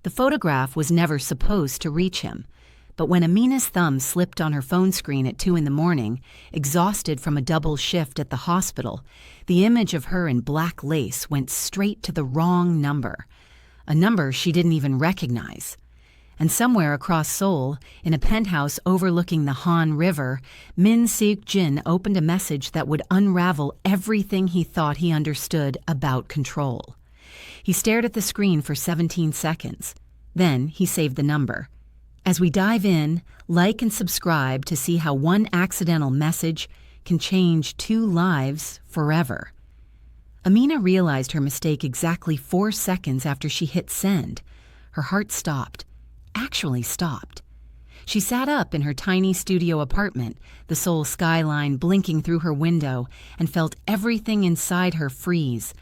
The photograph was never supposed to reach him, but when Amina's thumb slipped on her phone screen at 2 in the morning, exhausted from a double shift at the hospital, the image of her in black lace went straight to the wrong number, a number she didn't even recognize. And somewhere across Seoul, in a penthouse overlooking the Han River, Min Seok-jin opened a message that would unravel everything he thought he understood about control. He stared at the screen for 17 seconds. Then he saved the number. As we dive in, like and subscribe to see how one accidental message can change 2 lives forever. Amina realized her mistake exactly 4 seconds after she hit send. Her heart stopped. Actually stopped. She sat up in her tiny studio apartment, the Seoul skyline blinking through her window, and felt everything inside her freeze.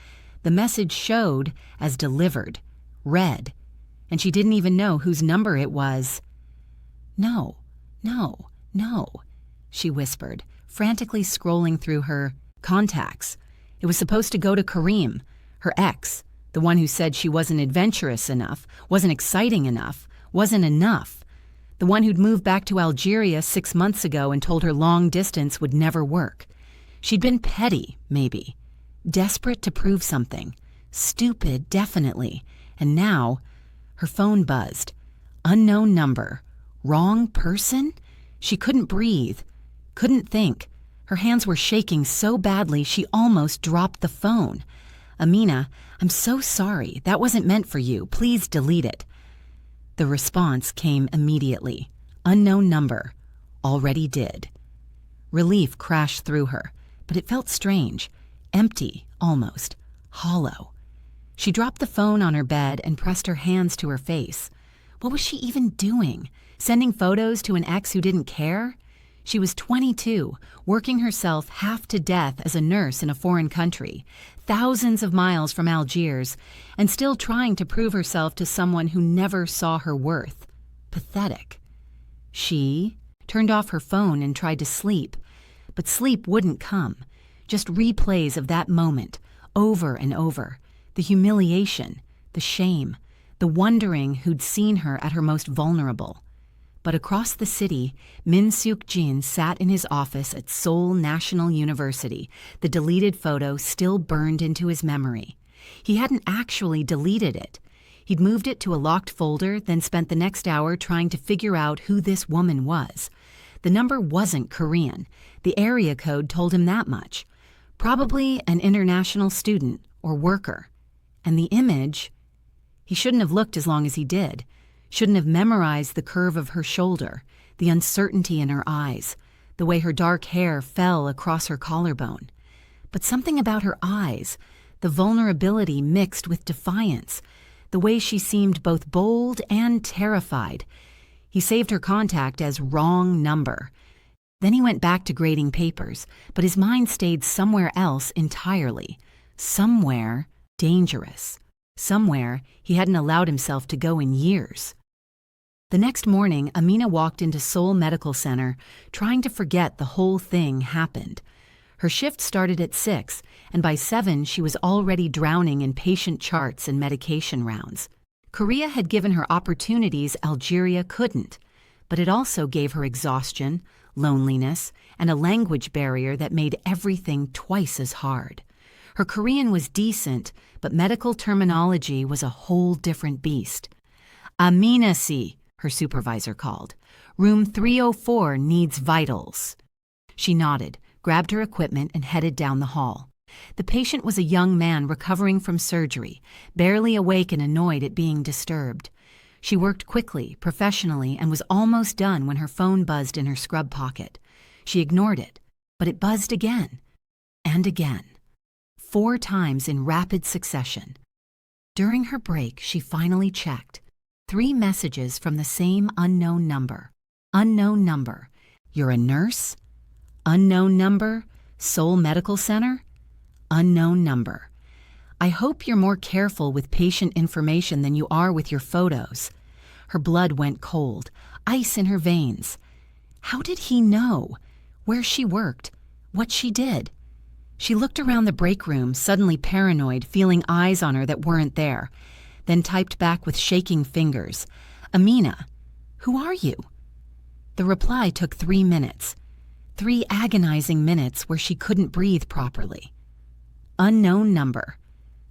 The message showed as delivered, read, and she didn't even know whose number it was. No, no, no, she whispered, frantically scrolling through her contacts. It was supposed to go to Kareem, her ex, the one who said she wasn't adventurous enough, wasn't exciting enough, wasn't enough. The one who'd moved back to Algeria 6 months ago and told her long distance would never work. She'd been petty, maybe. Desperate to prove something. Stupid, definitely. And now, her phone buzzed. Unknown number. Wrong person? She couldn't breathe. Couldn't think. Her hands were shaking so badly she almost dropped the phone. Amina, I'm so sorry. That wasn't meant for you. Please delete it. The response came immediately. Unknown number. Already did. Relief crashed through her, but it felt strange. Empty, almost. Hollow. She dropped the phone on her bed and pressed her hands to her face. What was she even doing? Sending photos to an ex who didn't care? She was 22, working herself half to death as a nurse in a foreign country, thousands of miles from Algiers, and still trying to prove herself to someone who never saw her worth. Pathetic. She turned off her phone and tried to sleep, but sleep wouldn't come. Just replays of that moment, over and over. The humiliation, the shame, the wondering who'd seen her at her most vulnerable. But across the city, Min Seok-jin sat in his office at Seoul National University, the deleted photo still burned into his memory. He hadn't actually deleted it. He'd moved it to a locked folder, then spent the next hour trying to figure out who this woman was. The number wasn't Korean. The area code told him that much. Probably an international student or worker. And the image... He shouldn't have looked as long as he did. Shouldn't have memorized the curve of her shoulder, the uncertainty in her eyes, the way her dark hair fell across her collarbone. But something about her eyes, the vulnerability mixed with defiance, the way she seemed both bold and terrified. He saved her contact as wrong number. Then he went back to grading papers, but his mind stayed somewhere else entirely. Somewhere dangerous. Somewhere he hadn't allowed himself to go in years. The next morning, Amina walked into Seoul Medical Center, trying to forget the whole thing happened. Her shift started at 6, and by 7 she was already drowning in patient charts and medication rounds. Korea had given her opportunities Algeria couldn't, but it also gave her exhaustion, loneliness, and a language barrier that made everything twice as hard. Her Korean was decent, but medical terminology was a whole different beast. Amina-si, her supervisor called. Room 304 needs vitals. She nodded, grabbed her equipment, and headed down the hall. The patient was a young man recovering from surgery, barely awake and annoyed at being disturbed. She worked quickly, professionally, and was almost done when her phone buzzed in her scrub pocket. She ignored it, but it buzzed again and again. 4 times in rapid succession. During her break, she finally checked. 3 messages from the same unknown number. Unknown number. You're a nurse? Unknown number. Seoul Medical Center? Unknown number. I hope you're more careful with patient information than you are with your photos. Her blood went cold, ice in her veins. How did he know? Where she worked? What she did? She looked around the break room, suddenly paranoid, feeling eyes on her that weren't there. then typed back with shaking fingers, "Amina, who are you?" The reply took 3 minutes. 3 agonizing minutes where she couldn't breathe properly. Unknown number.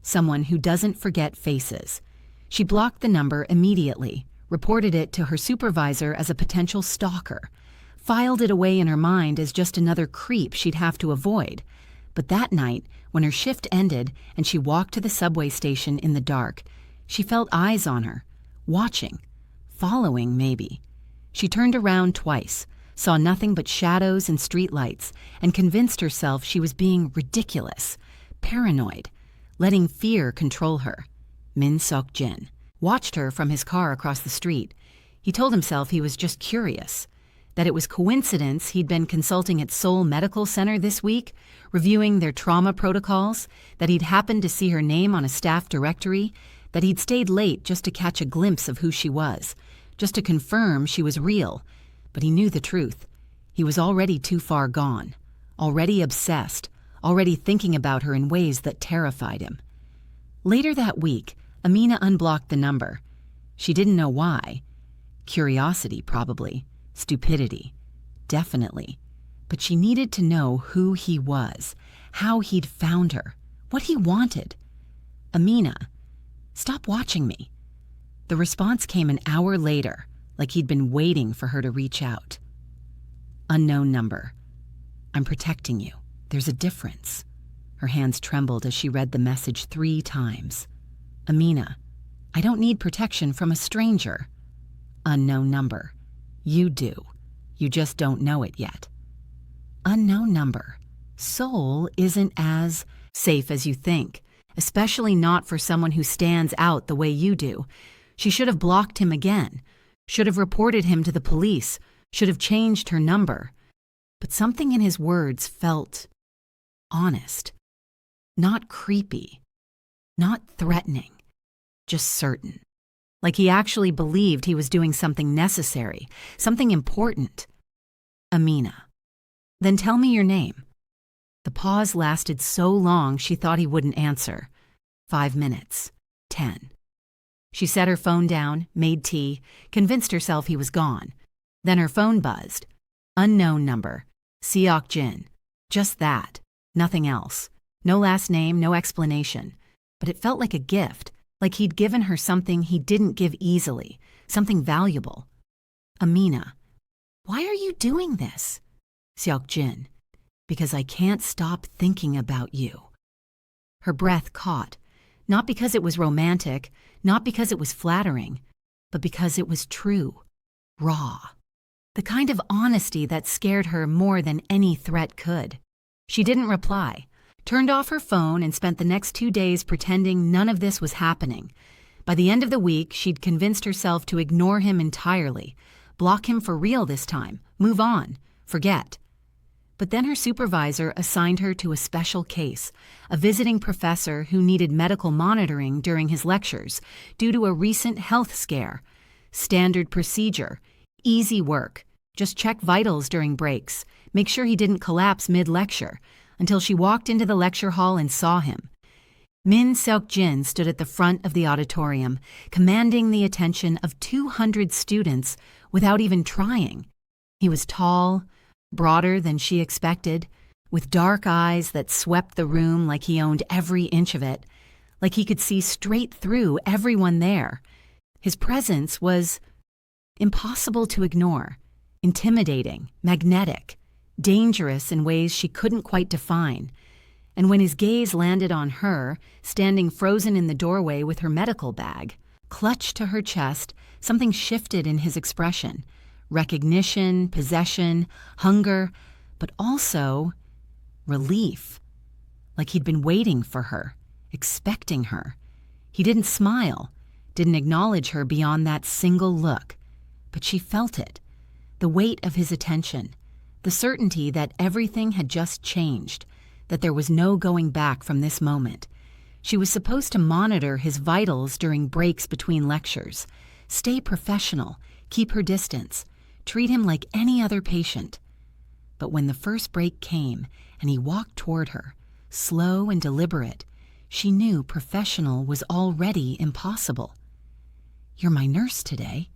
Someone who doesn't forget faces. She blocked the number immediately, reported it to her supervisor as a potential stalker, filed it away in her mind as just another creep she'd have to avoid. But that night, when her shift ended and she walked to the subway station in the dark, she felt eyes on her, watching, following maybe. She turned around twice, saw nothing but shadows and streetlights, and convinced herself she was being ridiculous, paranoid, letting fear control her. Min Seok-jin watched her from his car across the street. He told himself he was just curious, that it was coincidence he'd been consulting at Seoul Medical Center this week, reviewing their trauma protocols, that he'd happened to see her name on a staff directory, that he'd stayed late just to catch a glimpse of who she was, just to confirm she was real. But he knew the truth. He was already too far gone, already obsessed, already thinking about her in ways that terrified him. Later that week, Amina unblocked the number. She didn't know why. Curiosity, probably. Stupidity. Definitely. But she needed to know who he was, how he'd found her, what he wanted. "Amina, stop watching me." The response came an hour later, like he'd been waiting for her to reach out. Unknown number. "I'm protecting you. There's a difference." Her hands trembled as she read the message 3 times. "Amina, I don't need protection from a stranger." Unknown number. "You do. You just don't know it yet." Unknown number. Seoul isn't as safe as you think, especially not for someone who stands out the way you do. She should have blocked him again, should have reported him to the police, should have changed her number. But something in his words felt honest, not creepy, not threatening, just certain. Like he actually believed he was doing something necessary, something important. "Amina, then tell me your name." The pause lasted so long she thought he wouldn't answer. 5 minutes. 10. She set her phone down, made tea, convinced herself he was gone. Then her phone buzzed. Unknown number. Seok-jin. Just that. Nothing else. No last name, no explanation. But it felt like a gift, like he'd given her something he didn't give easily, something valuable. "Amina, why are you doing this?" Seok-jin. "Because I can't stop thinking about you." Her breath caught, not because it was romantic, not because it was flattering, but because it was true, raw. The kind of honesty that scared her more than any threat could. She didn't reply, turned off her phone, and spent the next 2 days pretending none of this was happening. By the end of the week, she'd convinced herself to ignore him entirely, block him for real this time, move on, forget. But then her supervisor assigned her to a special case, a visiting professor who needed medical monitoring during his lectures due to a recent health scare. Standard procedure, easy work, just check vitals during breaks, make sure he didn't collapse mid-lecture, until she walked into the lecture hall and saw him. Min Seok-jin stood at the front of the auditorium, commanding the attention of 200 students without even trying. He was tall, broader than she expected, with dark eyes that swept the room like he owned every inch of it, like he could see straight through everyone there. His presence was impossible to ignore, intimidating, magnetic, dangerous in ways she couldn't quite define. And when his gaze landed on her, standing frozen in the doorway with her medical bag, clutched to her chest, something shifted in his expression. Recognition, possession, hunger, but also relief. Like he'd been waiting for her, expecting her. He didn't smile, didn't acknowledge her beyond that single look. But she felt it, the weight of his attention, the certainty that everything had just changed, that there was no going back from this moment. She was supposed to monitor his vitals during breaks between lectures, stay professional, keep her distance, treat him like any other patient. But when the first break came and he walked toward her, slow and deliberate, She knew professional was already impossible. "You're my nurse today."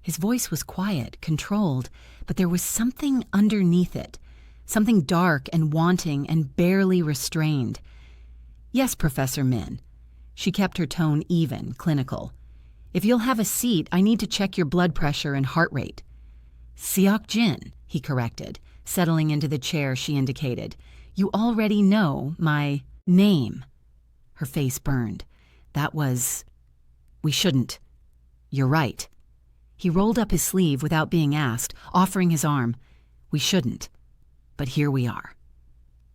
His voice was quiet, controlled, but there was something underneath it, something dark and wanting and barely restrained. "Yes, Professor Min." She kept her tone even, clinical. "If you'll have a seat, I need to check your blood pressure and heart rate." "Seok Jin," he corrected, settling into the chair she indicated. "You already know my name." Her face burned. We shouldn't." "You're right." He rolled up his sleeve without being asked, offering his arm. "We shouldn't. But here we are."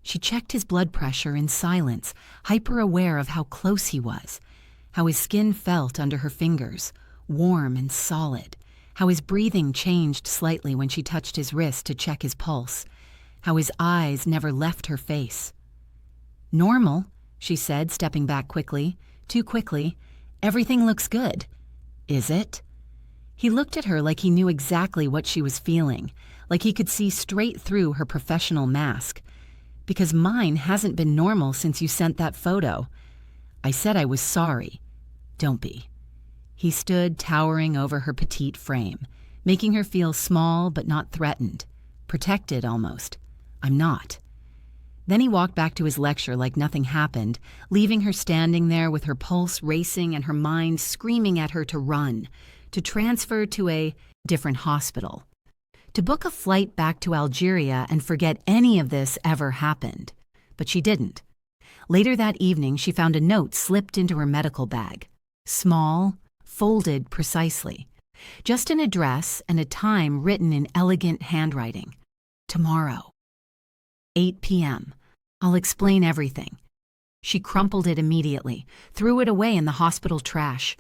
She checked his blood pressure in silence, hyper-aware of how close he was, how his skin felt under her fingers, warm and solid, how his breathing changed slightly when she touched his wrist to check his pulse, how his eyes never left her face. "Normal," she said, stepping back quickly, too quickly. "Everything looks good." "Is it?" He looked at her like he knew exactly what she was feeling, like he could see straight through her professional mask. "Because mine hasn't been normal since you sent that photo." "I said I was sorry." "Don't be." He stood towering over her petite frame, making her feel small but not threatened, protected almost. "I'm not." Then he walked back to his lecture like nothing happened, leaving her standing there with her pulse racing and her mind screaming at her to run, to transfer to a different hospital, to book a flight back to Algeria and forget any of this ever happened. But she didn't. Later that evening, she found a note slipped into her medical bag. Small, folded precisely. Just an address and a time written in elegant handwriting. "Tomorrow, 8 p.m. I'll explain everything." She crumpled it immediately, threw it away in the hospital trash.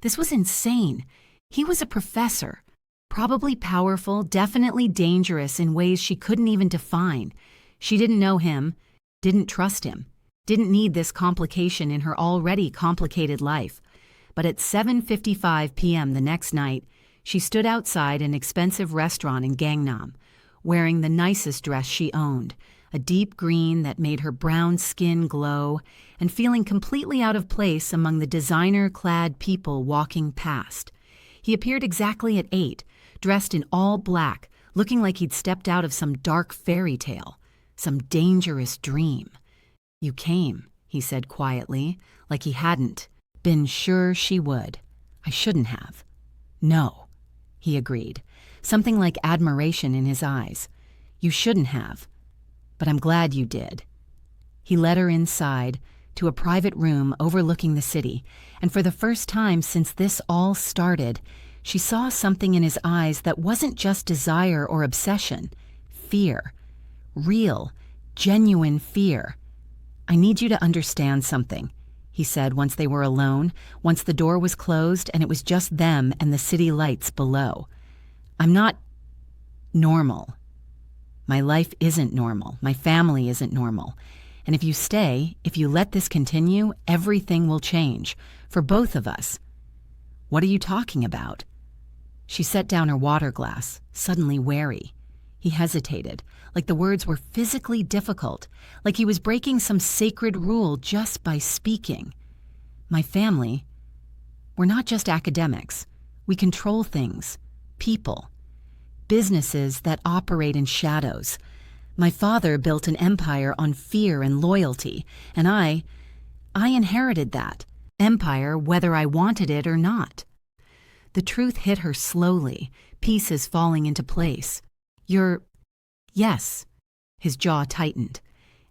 This was insane. He was a professor, probably powerful, definitely dangerous in ways she couldn't even define. She didn't know him, didn't trust him, didn't need this complication in her already complicated life. But at 7:55 p.m. the next night, she stood outside an expensive restaurant in Gangnam, wearing the nicest dress she owned, a deep green that made her brown skin glow, and feeling completely out of place among the designer-clad people walking past. He appeared exactly at 8, dressed in all black, looking like he'd stepped out of some dark fairy tale, some dangerous dream. "You came," he said quietly, like he hadn't been sure she would. "I shouldn't have." "No," he agreed, something like admiration in his eyes. "You shouldn't have. But I'm glad you did." He led her inside, to a private room overlooking the city, and for the first time since this all started, she saw something in his eyes that wasn't just desire or obsession, fear. Real, genuine fear. "I need you to understand something," he said once they were alone, once the door was closed and it was just them and the city lights below. "I'm not normal. My life isn't normal. My family isn't normal. And if you stay, if you let this continue, everything will change. For both of us." "What are you talking about?" She set down her water glass, suddenly wary. He hesitated, like the words were physically difficult, like he was breaking some sacred rule just by speaking. "My family, we're not just academics. We control things, people. Businesses that operate in shadows. My father built an empire on fear and loyalty, and I inherited that empire whether I wanted it or not." The truth hit her slowly, pieces falling into place. Yes." His jaw tightened.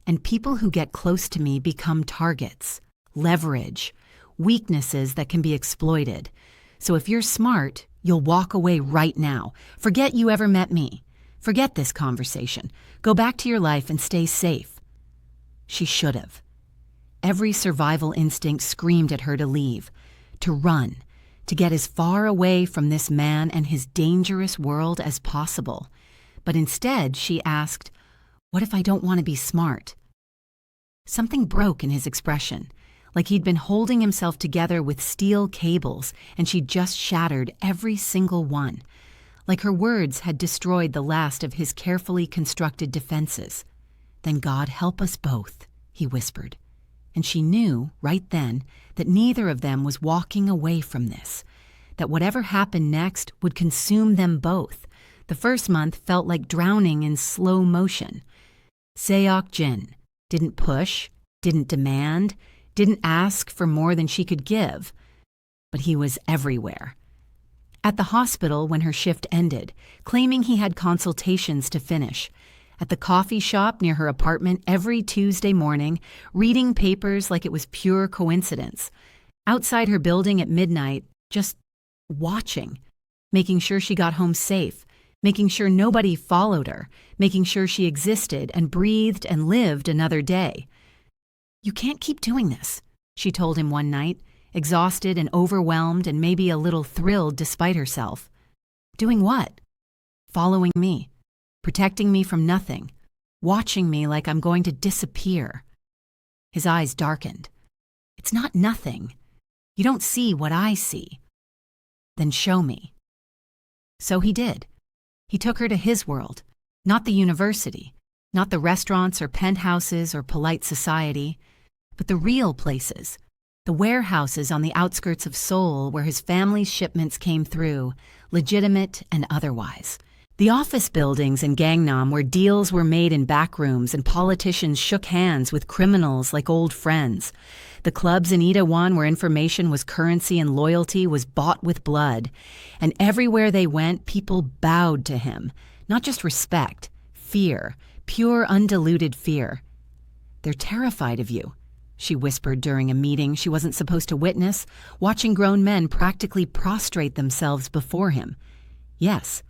"And people who get close to me become targets, leverage, weaknesses that can be exploited. So if you're smart, you'll walk away right now. Forget you ever met me. Forget this conversation. Go back to your life and stay safe." She should have. Every survival instinct screamed at her to leave, to run, to get as far away from this man and his dangerous world as possible. But instead, she asked, "What if I don't want to be smart?" Something broke in his expression, like he'd been holding himself together with steel cables and she'd just shattered every single one, like her words had destroyed the last of his carefully constructed defenses. "Then God help us both," he whispered. And she knew, right then, that neither of them was walking away from this, that whatever happened next would consume them both. The first month felt like drowning in slow motion. Seok Jin didn't push, didn't demand, didn't ask for more than she could give, but he was everywhere. At the hospital when her shift ended, claiming he had consultations to finish. At the coffee shop near her apartment every Tuesday morning, reading papers like it was pure coincidence. Outside her building at midnight, just watching, making sure she got home safe, making sure nobody followed her, making sure she existed and breathed and lived another day. "You can't keep doing this," she told him one night, exhausted and overwhelmed and maybe a little thrilled despite herself. "Doing what?" "Following me, protecting me from nothing, watching me like I'm going to disappear." His eyes darkened. "It's not nothing. You don't see what I see." "Then show me." So he did. He took her to his world, not the university, not the restaurants or penthouses or polite society, but the real places, the warehouses on the outskirts of Seoul where his family's shipments came through, legitimate and otherwise. The office buildings in Gangnam where deals were made in back rooms and politicians shook hands with criminals like old friends. The clubs in Itaewon where information was currency and loyalty was bought with blood. And everywhere they went, people bowed to him. Not just respect, fear, pure undiluted fear. "They're terrified of you," she whispered during a meeting she wasn't supposed to witness, watching grown men practically prostrate themselves before him. "Yes.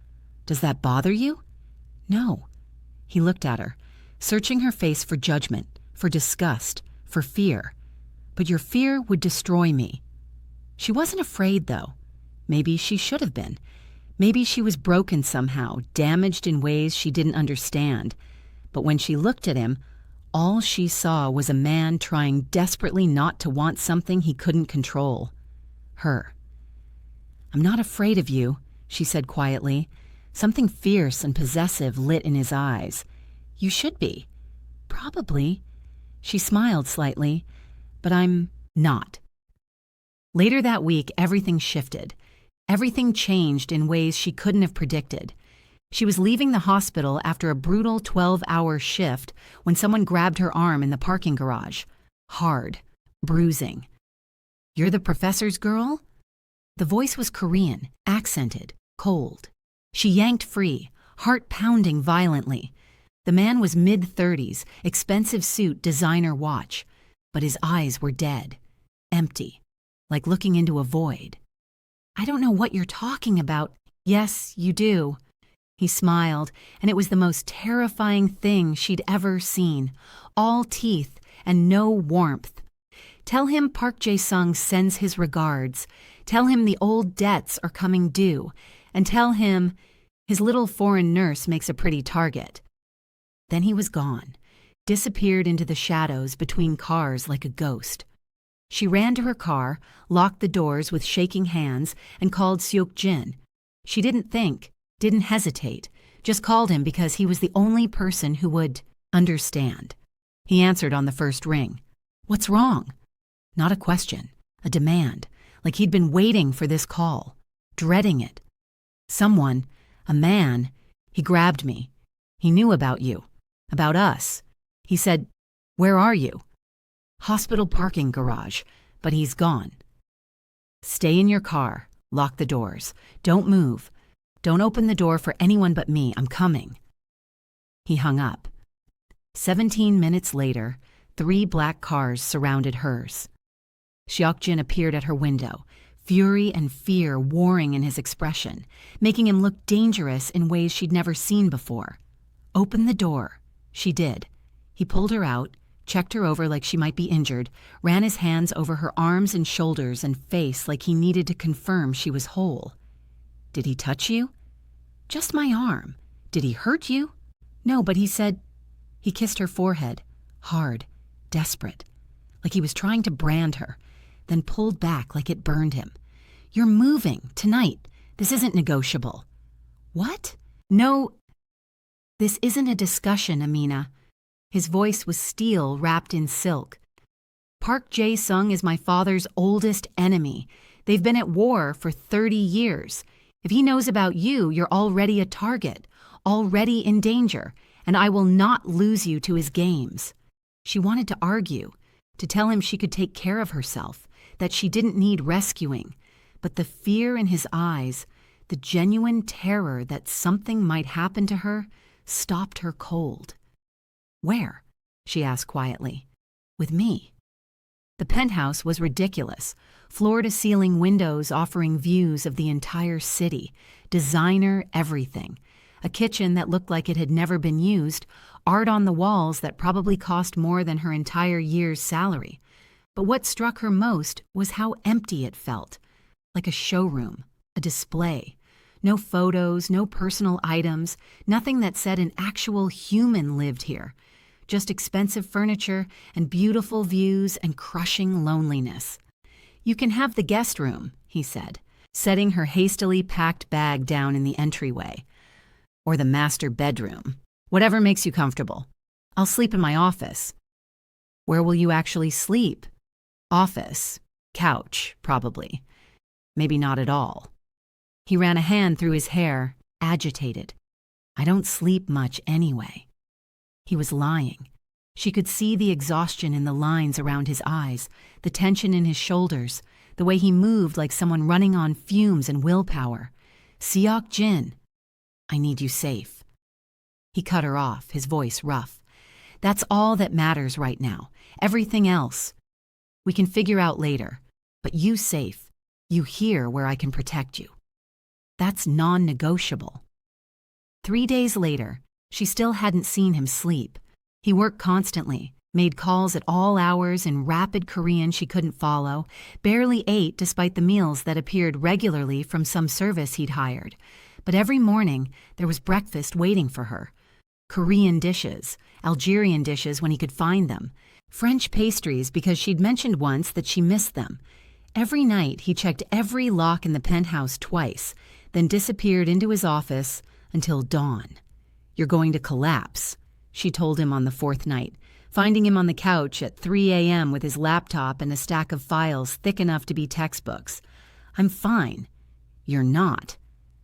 Does that bother you?" "No." He looked at her, searching her face for judgment, for disgust, for fear. "But your fear would destroy me." She wasn't afraid, though. Maybe she should have been. Maybe she was broken somehow, damaged in ways she didn't understand. But when she looked at him, all she saw was a man trying desperately not to want something he couldn't control. Her. "I'm not afraid of you," she said quietly. Something fierce and possessive lit in his eyes. "You should be." "Probably." She smiled slightly. "But I'm not." Later that week, everything shifted. Everything changed in ways she couldn't have predicted. She was leaving the hospital after a brutal 12-hour shift when someone grabbed her arm in the parking garage. Hard, bruising. "You're the professor's girl?" The voice was Korean, accented, cold. She yanked free, heart pounding violently. The man was mid-30s, expensive suit, designer watch. But his eyes were dead, empty, like looking into a void. "I don't know what you're talking about." "Yes, you do." He smiled, and it was the most terrifying thing she'd ever seen. All teeth and no warmth. "Tell him Park Jae-sung sends his regards. Tell him the old debts are coming due. And tell him his little foreign nurse makes a pretty target." Then he was gone, disappeared into the shadows between cars like a ghost. She ran to her car, locked the doors with shaking hands, and called Seok Jin. She didn't think, didn't hesitate, just called him because he was the only person who would understand. He answered on the first ring. "What's wrong?" Not a question, a demand, like he'd been waiting for this call, dreading it. "Someone, a man, he grabbed me. He knew about you, about us. He said, 'Where are you?' 'Hospital parking garage, but he's gone.' 'Stay in your car, lock the doors. Don't move. Don't open the door for anyone but me. I'm coming.'" He hung up. 17 minutes later, 3 black cars surrounded hers. Seok-jin appeared at her window, fury and fear warring in his expression, making him look dangerous in ways she'd never seen before. "Open the door." She did. He pulled her out, checked her over like she might be injured, ran his hands over her arms and shoulders and face like he needed to confirm she was whole. "Did he touch you?" "Just my arm." "Did he hurt you?" "No, but he said—" He kissed her forehead, hard, desperate, like he was trying to brand her, then pulled back like it burned him. "You're moving, tonight. This isn't negotiable." "What?" "No, this isn't a discussion, Amina." His voice was steel wrapped in silk. Park Jae-sung is my father's oldest enemy. They've been at war for 30 years. If he knows about you, you're already a target, already in danger, and I will not lose you to his games." She wanted to argue, to tell him she could take care of herself, that she didn't need rescuing, but the fear in his eyes, the genuine terror that something might happen to her, stopped her cold. "Where?" she asked quietly. "With me." The penthouse was ridiculous, floor-to-ceiling windows offering views of the entire city, designer everything, a kitchen that looked like it had never been used, art on the walls that probably cost more than her entire year's salary. But what struck her most was how empty it felt, like a showroom, a display. No photos, no personal items, nothing that said an actual human lived here. Just expensive furniture and beautiful views and crushing loneliness. "You can have the guest room," he said, setting her hastily packed bag down in the entryway. "Or the master bedroom. Whatever makes you comfortable. I'll sleep in my office." "Where will you actually sleep?" "Office. Couch, probably. Maybe not at all." He ran a hand through his hair, agitated. "I don't sleep much anyway." He was lying. She could see the exhaustion in the lines around his eyes, the tension in his shoulders, the way he moved like someone running on fumes and willpower. "Seok Jin, I need you safe." He cut her off, his voice rough. "That's all that matters right now. Everything else we can figure out later. But you safe. You here where I can protect you. That's non-negotiable." 3 days later, she still hadn't seen him sleep. He worked constantly, made calls at all hours in rapid Korean she couldn't follow, barely ate despite the meals that appeared regularly from some service he'd hired. But every morning, there was breakfast waiting for her. Korean dishes, Algerian dishes when he could find them, French pastries because she'd mentioned once that she missed them. Every night, he checked every lock in the penthouse twice, then disappeared into his office until dawn. "You're going to collapse," she told him on the 4th night, finding him on the couch at 3 a.m. with his laptop and a stack of files thick enough to be textbooks. "I'm fine." "You're not."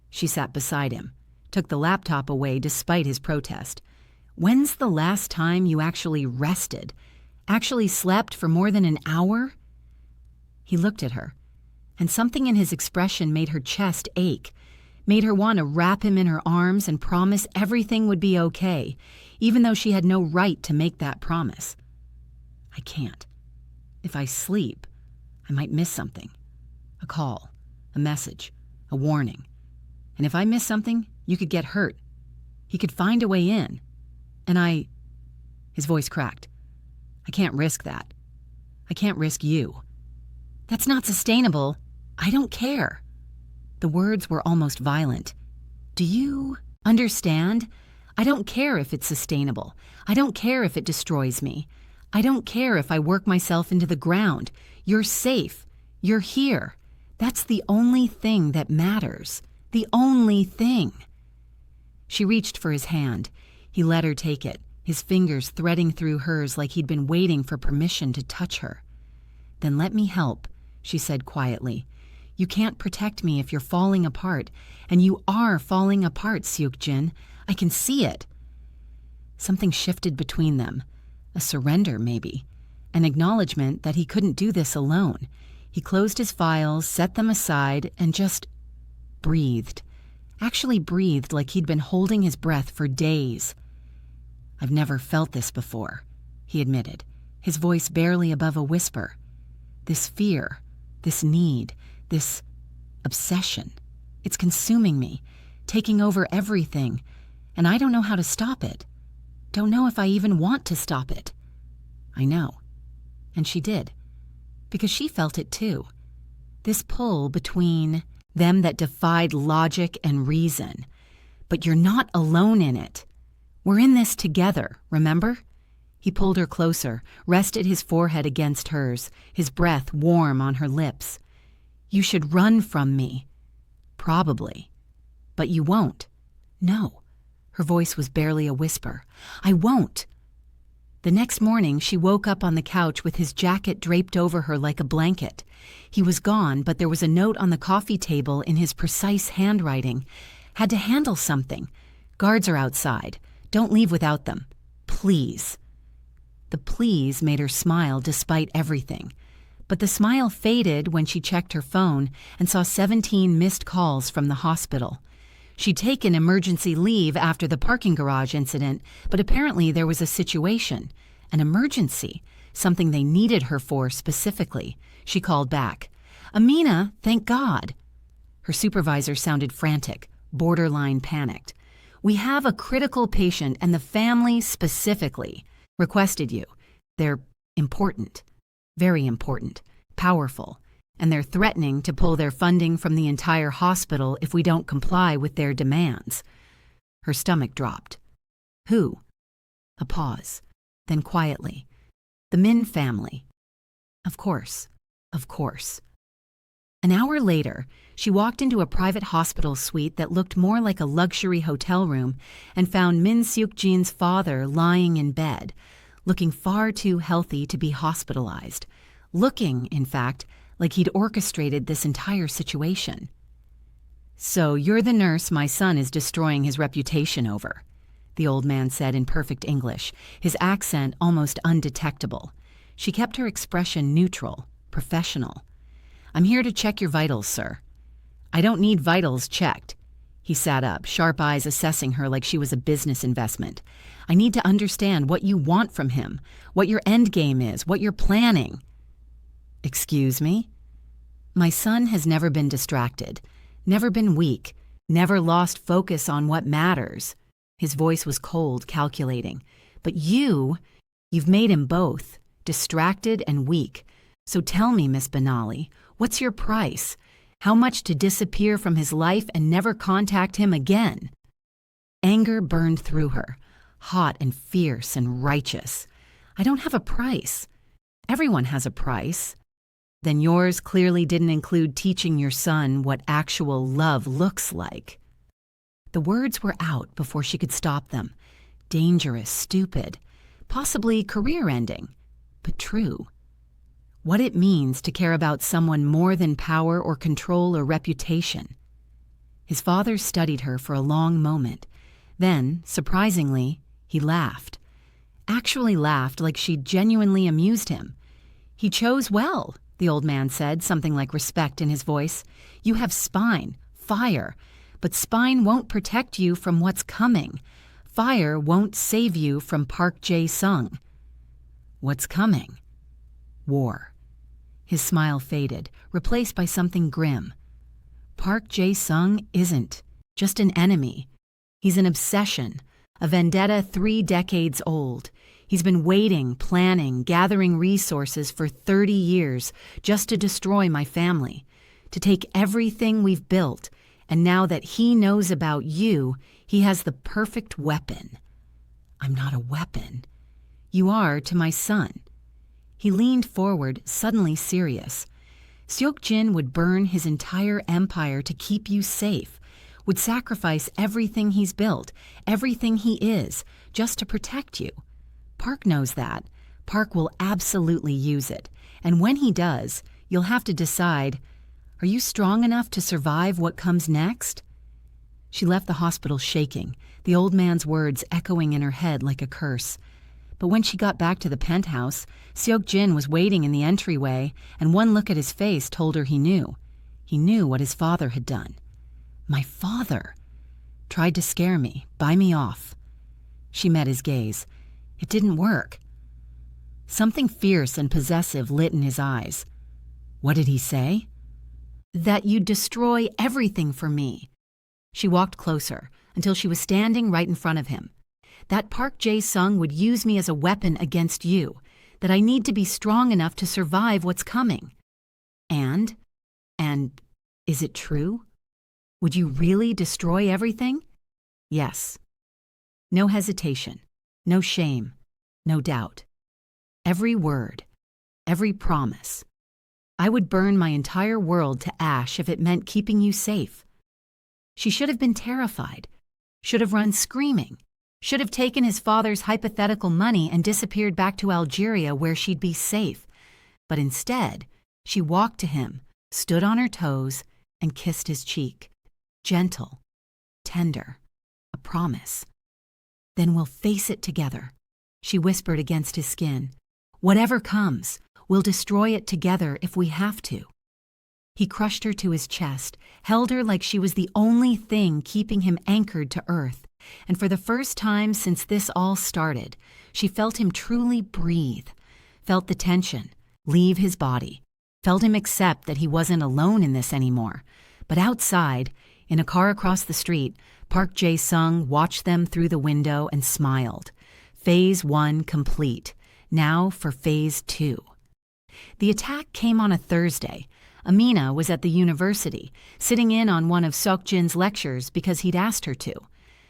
She sat beside him, took the laptop away despite his protest. "When's the last time you actually rested? Actually slept for more than an hour?" He looked at her, and something in his expression made her chest ache, made her want to wrap him in her arms and promise everything would be okay, even though she had no right to make that promise. "I can't. If I sleep, I might miss something. A call, a message, a warning. And if I miss something, you could get hurt. He could find a way in. And his voice cracked. "I can't risk that. I can't risk you." "That's not sustainable. I don't care." The words were almost violent. "Do you understand? I don't care if it's sustainable. I don't care if it destroys me. I don't care if I work myself into the ground. You're safe. You're here. That's the only thing that matters. The only thing." She reached for his hand. He let her take it, his fingers threading through hers like he'd been waiting for permission to touch her. "Then let me help," she said quietly. "You can't protect me if you're falling apart, and you are falling apart, Seok-jin. I can see it." Something shifted between them, a surrender maybe, an acknowledgement that he couldn't do this alone. He closed his files, set them aside, and just breathed. Actually breathed like he'd been holding his breath for days. "I've never felt this before," he admitted, his voice barely above a whisper. "This fear, this need, this obsession. It's consuming me, taking over everything, and I don't know how to stop it. Don't know if I even want to stop it." "I know." And she did, because she felt it too. This pull between them that defied logic and reason. "But you're not alone in it. We're in this together, remember?" He pulled her closer, rested his forehead against hers, his breath warm on her lips. "You should run from me." "Probably. But you won't." "No." Her voice was barely a whisper. "I won't." The next morning, she woke up on the couch with his jacket draped over her like a blanket. He was gone, but there was a note on the coffee table in his precise handwriting. Had to handle something. Guards are outside. Don't leave without them. Please. The please made her smile despite everything. But the smile faded when she checked her phone and saw 17 missed calls from the hospital. She'd taken emergency leave after the parking garage incident, but apparently there was a situation, an emergency, something they needed her for specifically. She called back. "Amina, thank God." Her supervisor sounded frantic, borderline panicked. "We have a critical patient and the family specifically requested you. They're important, very important, powerful. And they're threatening to pull their funding from the entire hospital if we don't comply with their demands." Her stomach dropped. "Who?" A pause. Then quietly. "The Min family." Of course. Of course. An hour later, she walked into a private hospital suite that looked more like a luxury hotel room and found Min Seok-jin's father lying in bed, looking far too healthy to be hospitalized. Looking, in fact, like he'd orchestrated this entire situation. "So you're the nurse my son is destroying his reputation over," the old man said in perfect English, his accent almost undetectable. She kept her expression neutral, professional. "I'm here to check your vitals, sir." "I don't need vitals checked." He sat up, sharp eyes assessing her like she was a business investment. "I need to understand what you want from him, what your end game is, what you're planning." "Excuse me?" "My son has never been distracted, never been weak, never lost focus on what matters." His voice was cold, calculating. "But you've made him both, distracted and weak. So tell me, Miss Benali, what's your price? How much to disappear from his life and never contact him again?" Anger burned through her, hot and fierce and righteous. "I don't have a price. Everyone has a price." "Then yours clearly didn't include teaching your son what actual love looks like." The words were out before she could stop them. Dangerous, stupid, possibly career-ending, but true. What it means to care about someone more than power or control or reputation. His father studied her for a long moment. Then, surprisingly, he laughed. Actually laughed like she'd genuinely amused him. "He chose well," the old man said, something like respect in his voice. "You have spine, fire, but spine won't protect you from what's coming. Fire won't save you from Park Jae-sung." "What's coming?" "War." His smile faded, replaced by something grim. "Park Jae-sung isn't just an enemy. He's an obsession, a vendetta 3 decades old. He's been waiting, planning, gathering resources for 30 years just to destroy my family, to take everything we've built, and now that he knows about you, he has the perfect weapon." "I'm not a weapon." "You are to my son." He leaned forward, suddenly serious. "Seok-jin would burn his entire empire to keep you safe, would sacrifice everything he's built, everything he is, just to protect you. Park knows that. Park will absolutely use it. And when he does, you'll have to decide, are you strong enough to survive what comes next?" She left the hospital shaking, the old man's words echoing in her head like a curse. But when she got back to the penthouse, Seok-jin was waiting in the entryway, and one look at his face told her he knew. He knew what his father had done. "My father!" "Tried to scare me, buy me off." She met his gaze. It didn't work. Something fierce and possessive lit in his eyes. "What did he say?" "That you'd destroy everything for me." She walked closer until she was standing right in front of him. "That Park Jae-sung would use me as a weapon against you, that I need to be strong enough to survive what's coming." And is it true? Would you really destroy everything?" "Yes." No hesitation, no shame, no doubt. Every word, every promise. "I would burn my entire world to ash if it meant keeping you safe." She should have been terrified, should have run screaming. Should have taken his father's hypothetical money and disappeared back to Algeria where she'd be safe. But instead, she walked to him, stood on her toes, and kissed his cheek. Gentle, tender, a promise. "Then we'll face it together," she whispered against his skin. "Whatever comes, we'll destroy it together if we have to." He crushed her to his chest, held her like she was the only thing keeping him anchored to earth, and for the first time since this all started, she felt him truly breathe, felt the tension leave his body, felt him accept that he wasn't alone in this anymore. But outside, in a car across the street, Park Jae-sung watched them through the window and smiled. Phase 1 complete. Now for Phase 2. The attack came on a Thursday. Amina was at the university, sitting in on one of Seokjin's lectures because he'd asked her to.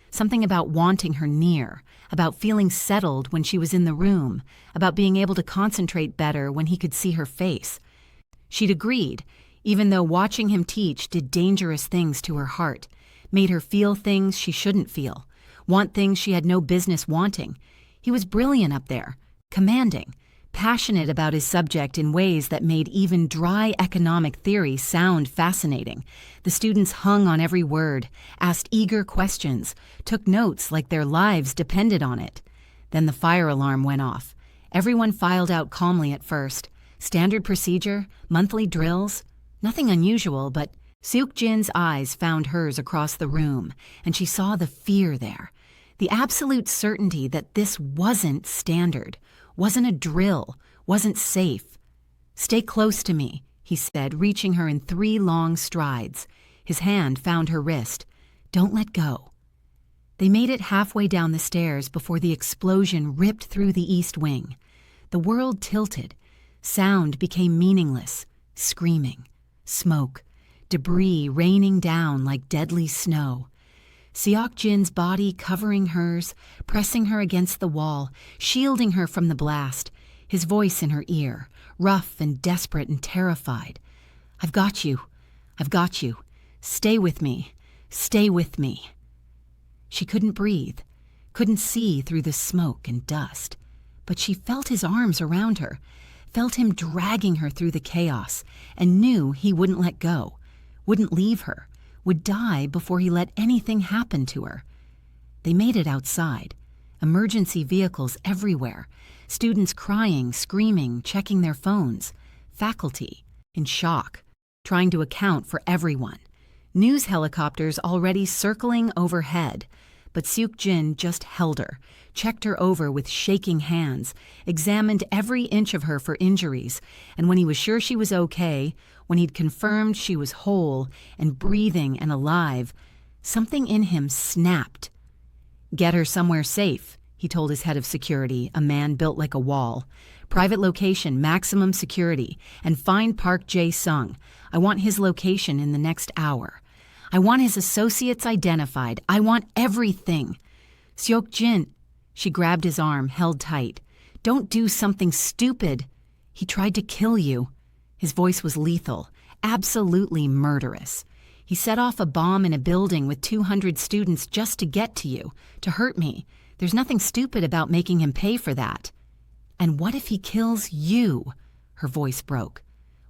Something about wanting her near, about feeling settled when she was in the room, about being able to concentrate better when he could see her face. She'd agreed, even though watching him teach did dangerous things to her heart, made her feel things she shouldn't feel, want things she had no business wanting. He was brilliant up there, commanding, passionate about his subject in ways that made even dry economic theory sound fascinating. The students hung on every word, asked eager questions, took notes like their lives depended on it. Then the fire alarm went off. Everyone filed out calmly at first. Standard procedure, monthly drills, nothing unusual, but Seokjin's eyes found hers across the room, and she saw the fear there. The absolute certainty that this wasn't standard, wasn't a drill, wasn't safe. "Stay close to me," he said, reaching her in 3 long strides. His hand found her wrist. "Don't let go." They made it halfway down the stairs before the explosion ripped through the east wing. The world tilted. Sound became meaningless. Screaming, smoke, debris raining down like deadly snow. Seokjin's body covering hers, pressing her against the wall, shielding her from the blast, his voice in her ear, rough and desperate and terrified. "I've got you. I've got you. Stay with me. Stay with me." She couldn't breathe, couldn't see through the smoke and dust, but she felt his arms around her, felt him dragging her through the chaos, and knew he wouldn't let go, wouldn't leave her, would die before he let anything happen to her. They made it outside. Emergency vehicles everywhere. Students crying, screaming, checking their phones. Faculty, in shock, trying to account for everyone. News helicopters already circling overhead. But Seokjin just held her, checked her over with shaking hands, examined every inch of her for injuries, and when he was sure she was okay, when he'd confirmed she was whole and breathing and alive, something in him snapped. "Get her somewhere safe," he told his head of security, a man built like a wall. "Private location, maximum security, and find Park Jae-sung. I want his location in the next hour. I want his associates identified. I want everything." "Seokjin," she grabbed his arm, held tight. "Don't do something stupid. He tried to kill you." His voice was lethal, absolutely murderous. "He set off a bomb in a building with 200 students just to get to you, to hurt me. There's nothing stupid about making him pay for that." "And what if he kills you?" Her voice broke.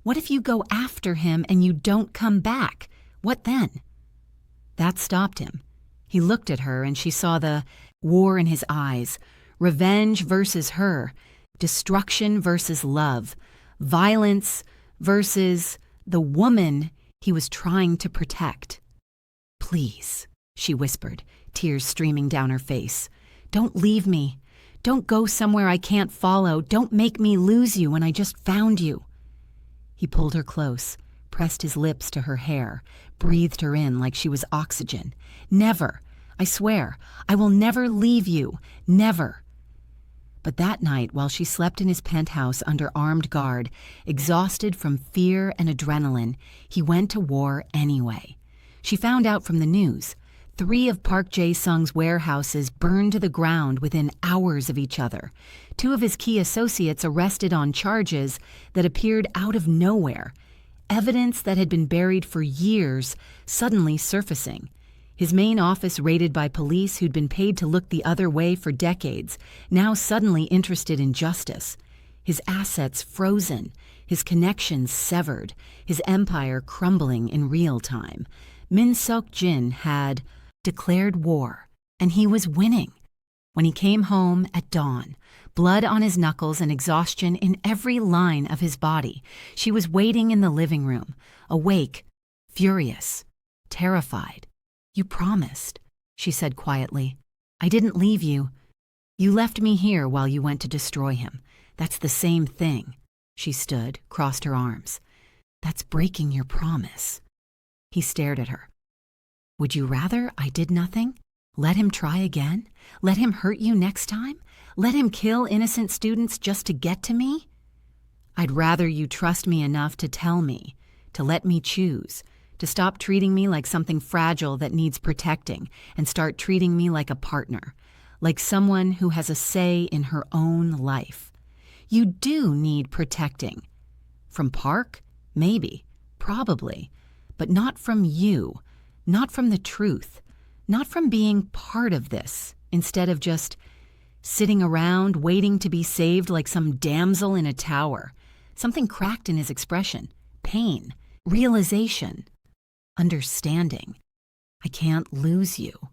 "What if you go after him and you don't come back? What then?" That stopped him. He looked at her and she saw the war in his eyes. Revenge versus her. Destruction versus love. Violence versus the woman he was trying to protect. "Please," she whispered, tears streaming down her face. "Don't leave me. Don't go somewhere I can't follow. Don't make me lose you when I just found you." He pulled her close, pressed his lips to her hair, breathed her in like she was oxygen. "Never. I swear, I will never leave you. Never." But that night, while she slept in his penthouse under armed guard, exhausted from fear and adrenaline, he went to war anyway. She found out from the news. 3 of Park Jae-sung's warehouses burned to the ground within hours of each other. 2 of his key associates arrested on charges that appeared out of nowhere. Evidence that had been buried for years suddenly surfacing. His main office raided by police who'd been paid to look the other way for decades, now suddenly interested in justice. His assets frozen, his connections severed, his empire crumbling in real time. Min Seok-jin had declared war, and he was winning. When he came home at dawn, blood on his knuckles and exhaustion in every line of his body, she was waiting in the living room, awake, furious, terrified. "You promised," she said quietly. "I didn't leave you. You left me here while you went to destroy him. That's the same thing." She stood, crossed her arms. "That's breaking your promise." He stared at her. "Would you rather I did nothing? Let him try again? Let him hurt you next time? Let him kill innocent students just to get to me?" "I'd rather you trust me enough to tell me, to let me choose, to stop treating me like something fragile that needs protecting and start treating me like a partner, like someone who has a say in her own life. You do need protecting. From Park? Maybe, probably, but not from you, not from the truth, not from being part of this, instead of just sitting around waiting to be saved like some damsel in a tower." Something cracked in his expression. Pain, realization, understanding. "I can't lose you."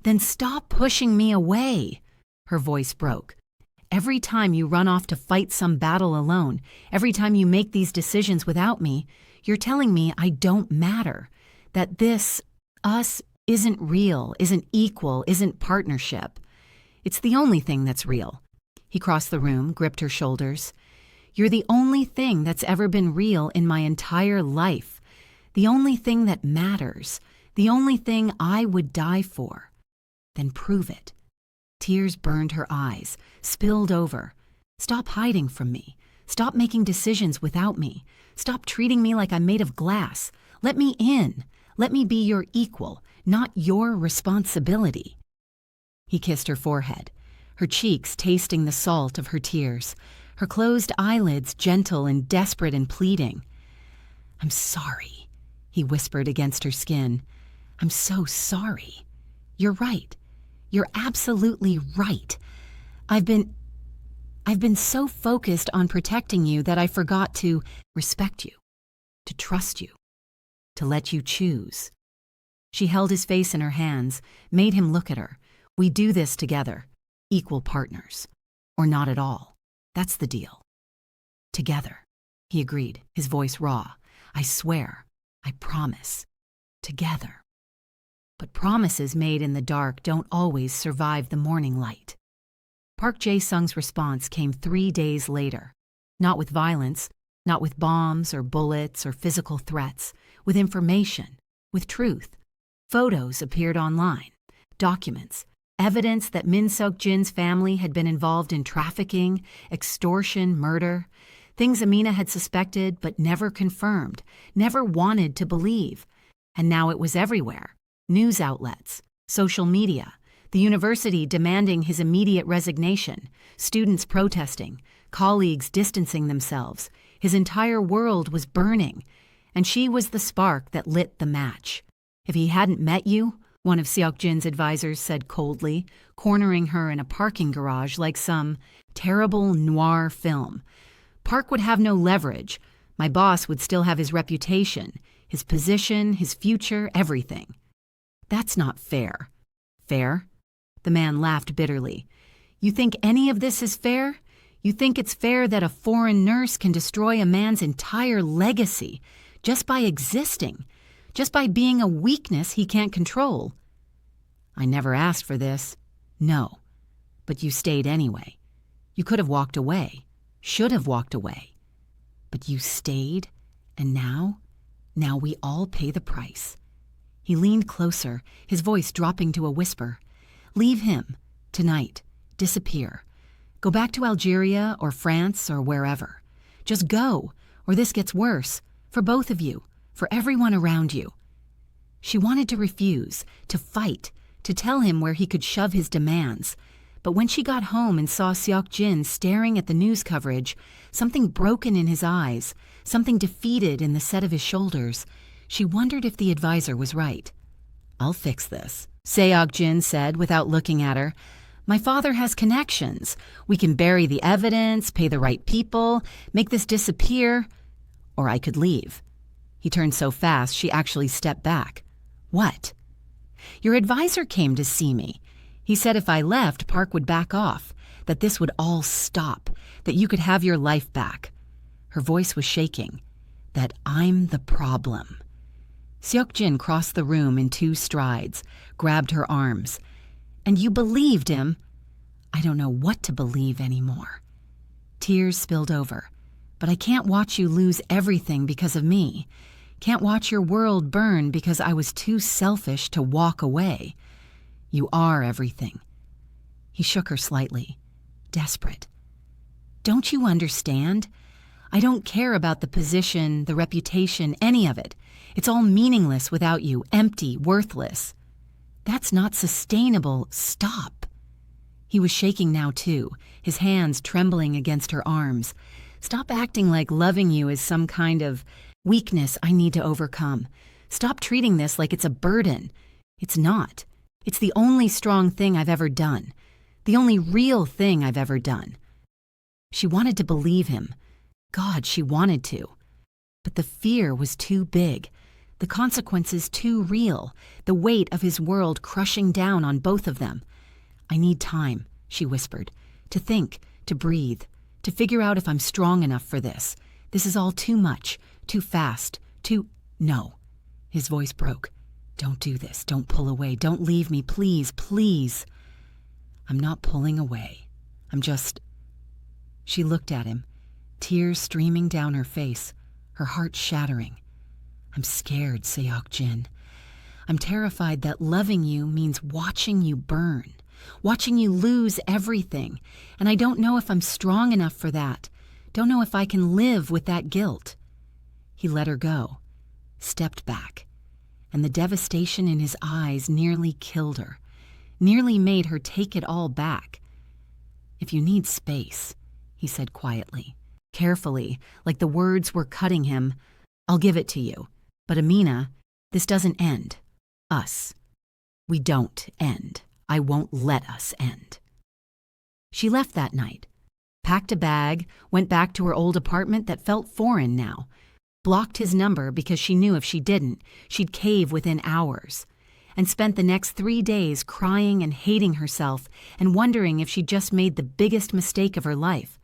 "Then stop pushing me away." Her voice broke. "Every time you run off to fight some battle alone, every time you make these decisions without me, you're telling me I don't matter, that this, us, isn't real, isn't equal, isn't partnership. It's the only thing that's real." He crossed the room, gripped her shoulders. "You're the only thing that's ever been real in my entire life. The only thing that matters. The only thing I would die for." "Then prove it." Tears burned her eyes, spilled over. "Stop hiding from me. Stop making decisions without me. Stop treating me like I'm made of glass. Let me in. Let me be your equal, not your responsibility." He kissed her forehead, her cheeks tasting the salt of her tears, her closed eyelids gentle and desperate and pleading. "I'm sorry," he whispered against her skin. "I'm so sorry. You're right. You're absolutely right. I've been so focused on protecting you that I forgot to respect you, to trust you, to let you choose." She held his face in her hands, made him look at her. "We do this together, equal partners. Or not at all. That's the deal." "Together," he agreed, his voice raw. "I swear. I promise. Together." But promises made in the dark don't always survive the morning light. Park Jae-sung's response came 3 days later. Not with violence, not with bombs or bullets or physical threats, with information, with truth. Photos appeared online, documents, evidence that Min Seok-jin's family had been involved in trafficking, extortion, murder, things Amina had suspected but never confirmed, never wanted to believe. And now it was everywhere. News outlets, social media, the university demanding his immediate resignation, students protesting, colleagues distancing themselves. His entire world was burning, and she was the spark that lit the match. "If he hadn't met you," one of Seok-jin's advisors said coldly, cornering her in a parking garage like some terrible noir film, "Park would have no leverage. My boss would still have his reputation, his position, his future, everything." "That's not fair." "Fair?" The man laughed bitterly. "You think any of this is fair? You think it's fair that a foreign nurse can destroy a man's entire legacy just by existing, just by being a weakness he can't control?" "I never asked for this." "No, but you stayed anyway. You could have walked away, should have walked away. But you stayed, and now we all pay the price." He leaned closer, his voice dropping to a whisper. "Leave him, tonight, disappear. Go back to Algeria or France or wherever. Just go, or this gets worse, for both of you, for everyone around you." She wanted to refuse, to fight, to tell him where he could shove his demands. But when she got home and saw Seok-jin staring at the news coverage, something broken in his eyes, something defeated in the set of his shoulders, she wondered if the advisor was right. "I'll fix this," Seok-jin said without looking at her. "My father has connections. We can bury the evidence, pay the right people, make this disappear. Or I could leave." He turned so fast she actually stepped back. "What?" "Your advisor came to see me. He said if I left, Park would back off, that this would all stop, that you could have your life back." Her voice was shaking. "That I'm the problem." Seok-jin crossed the room in 2 strides, grabbed her arms. "And you believed him?" "I don't know what to believe anymore." Tears spilled over. "But I can't watch you lose everything because of me. Can't watch your world burn because I was too selfish to walk away. You are everything." He shook her slightly, desperate. "Don't you understand? I don't care about the position, the reputation, any of it. It's all meaningless without you, empty, worthless. That's not sustainable. Stop." He was shaking now too, his hands trembling against her arms. "Stop acting like loving you is some kind of weakness I need to overcome. Stop treating this like it's a burden. It's not. It's the only strong thing I've ever done. The only real thing I've ever done." She wanted to believe him. God, she wanted to. But the fear was too big. The consequences too real. The weight of his world crushing down on both of them. "I need time," she whispered. "To think, to breathe, to figure out if I'm strong enough for this. This is all too much, too fast, too—" "No." His voice broke. "Don't do this. Don't pull away. Don't leave me. Please, please." "I'm not pulling away. I'm just—" She looked at him, tears streaming down her face, her heart shattering. "I'm scared, Seok-jin. I'm terrified that loving you means watching you burn, watching you lose everything, and I don't know if I'm strong enough for that. Don't know if I can live with that guilt." He let her go, stepped back, and the devastation in his eyes nearly killed her, nearly made her take it all back. "If you need space," he said quietly, carefully, like the words were cutting him, "I'll give it to you. But Amina, this doesn't end. Us. We don't end. I won't let us end." She left that night, packed a bag, went back to her old apartment that felt foreign now, blocked his number because she knew if she didn't, she'd cave within hours, and spent the next 3 days crying and hating herself and wondering if she'd just made the biggest mistake of her life.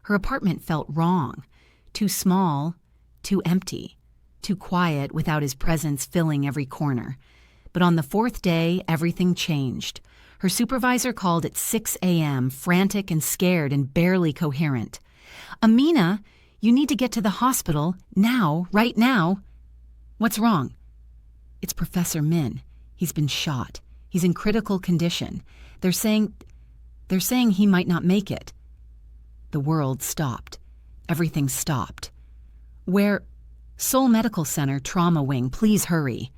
Her apartment felt wrong, too small, too empty, too quiet without his presence filling every corner. But on the 4th day, everything changed. Her supervisor called at 6 a.m., frantic and scared and barely coherent. "Amina, you need to get to the hospital, now, right now." "What's wrong?" "It's Professor Min. He's been shot. He's in critical condition. They're saying he might not make it." The world stopped. Everything stopped. "Where?" "Seoul Medical Center, Trauma Wing. Please hurry."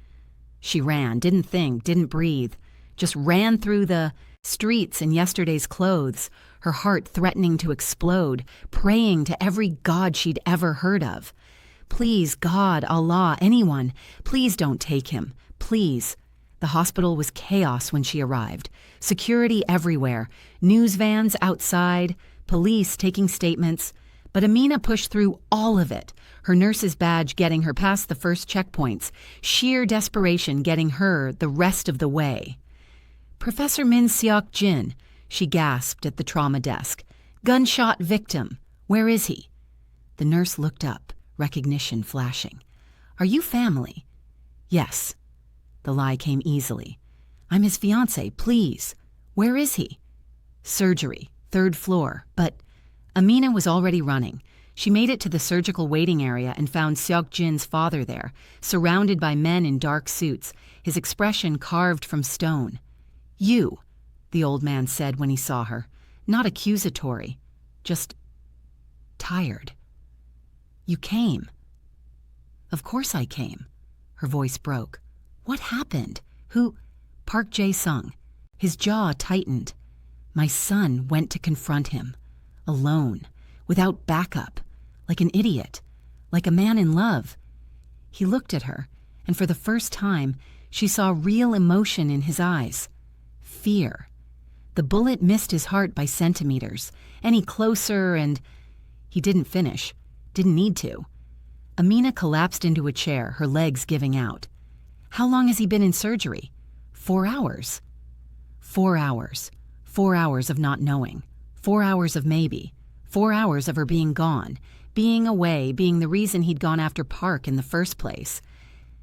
She ran, didn't think, didn't breathe. Just ran through the streets in yesterday's clothes, her heart threatening to explode, praying to every god she'd ever heard of. "Please, God, Allah, anyone, please don't take him. Please." The hospital was chaos when she arrived. Security everywhere, news vans outside, police taking statements. But Amina pushed through all of it, her nurse's badge getting her past the first checkpoints, sheer desperation getting her the rest of the way. "Professor Min Seok-jin," she gasped at the trauma desk. "Gunshot victim. Where is he?" The nurse looked up, recognition flashing. "Are you family?" "Yes." The lie came easily. "I'm his fiancé, please. Where is he?" "Surgery, 3rd floor, but—" Amina was already running. She made it to the surgical waiting area and found Seok-jin's father there, surrounded by men in dark suits, his expression carved from stone. "You," the old man said when he saw her, not accusatory, just tired. "You came." "Of course I came." Her voice broke. "What happened? Who—" "Park Jae-sung." His jaw tightened. "My son went to confront him. Alone, without backup, like an idiot, like a man in love." He looked at her, and for the first time, She saw real emotion in his eyes. Fear. The bullet missed his heart by centimeters. Any closer and... He didn't finish. Didn't need to. Amina collapsed into a chair, her legs giving out. How long has he been in surgery? 4 hours. 4 hours. 4 hours of not knowing. 4 hours of maybe. 4 hours of her being gone. Being away, being the reason he'd gone after Park in the first place.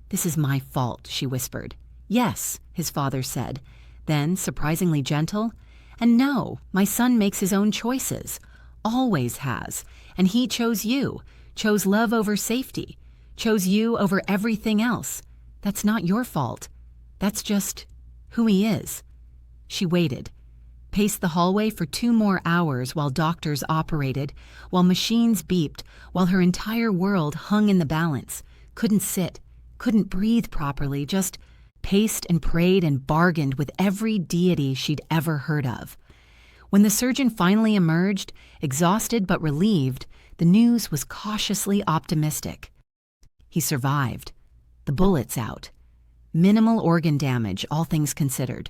This is my fault, she whispered. Yes, his father said. Then, surprisingly gentle, and no, my son makes his own choices. Always has. And he chose you. Chose love over safety. Chose you over everything else. That's not your fault. That's just who he is. She waited. Paced the hallway for 2 more hours while doctors operated, while machines beeped, while her entire world hung in the balance. Couldn't sit. Couldn't breathe properly, just paced and prayed and bargained with every deity she'd ever heard of. When the surgeon finally emerged, exhausted but relieved, the news was cautiously optimistic. He survived. The bullet's out. Minimal organ damage, all things considered.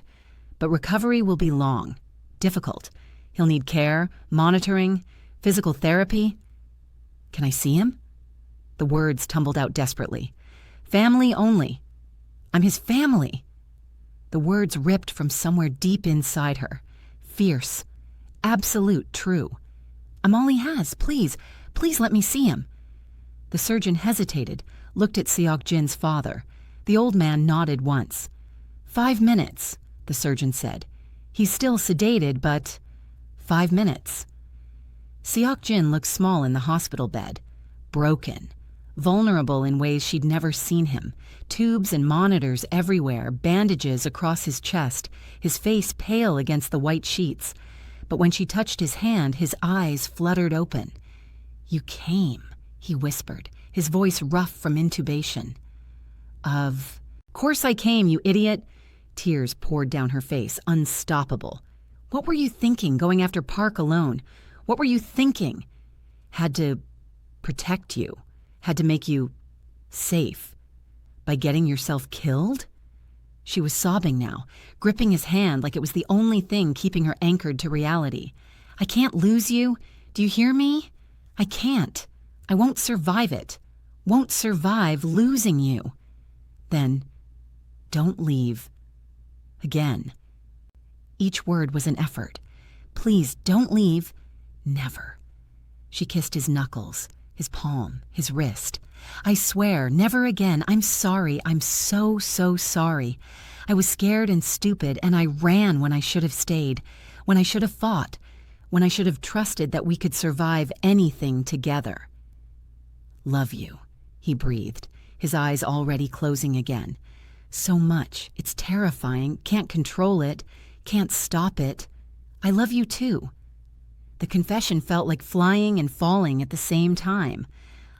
But recovery will be long, difficult. He'll need care, monitoring, physical therapy. Can I see him? The words tumbled out desperately. Family only. I'm his family. The words ripped from somewhere deep inside her. Fierce. Absolute true. I'm all he has. Please let me see him. The surgeon hesitated, looked at Seok Jin's father. The old man nodded once. 5 minutes, the surgeon said. He's still sedated, but 5 minutes. Seok Jin looked small in the hospital bed. Broken. Vulnerable in ways she'd never seen him. Tubes and monitors everywhere, bandages across his chest, his face pale against the white sheets. But when she touched his hand, his eyes fluttered open. You came, he whispered, his voice rough from intubation. Of course I came, you idiot. Tears poured down her face, unstoppable. What were you thinking, going after Park alone? What were you thinking? Had to protect you. Had to make you safe. By getting yourself killed? She was sobbing now, gripping his hand like it was the only thing keeping her anchored to reality. I can't lose you. Do you hear me? I can't. I won't survive it. Won't survive losing you. Then, don't leave. Again. Each word was an effort. Please, don't leave. Never. She kissed his knuckles, his palm, his wrist. I swear, never again. I'm sorry. I'm so sorry. I was scared and stupid, and I ran when I should have stayed, when I should have fought, when I should have trusted that we could survive anything together. Love you, he breathed, his eyes already closing again. So much. It's terrifying. Can't control it. Can't stop it. I love you too. The confession felt like flying and falling at the same time.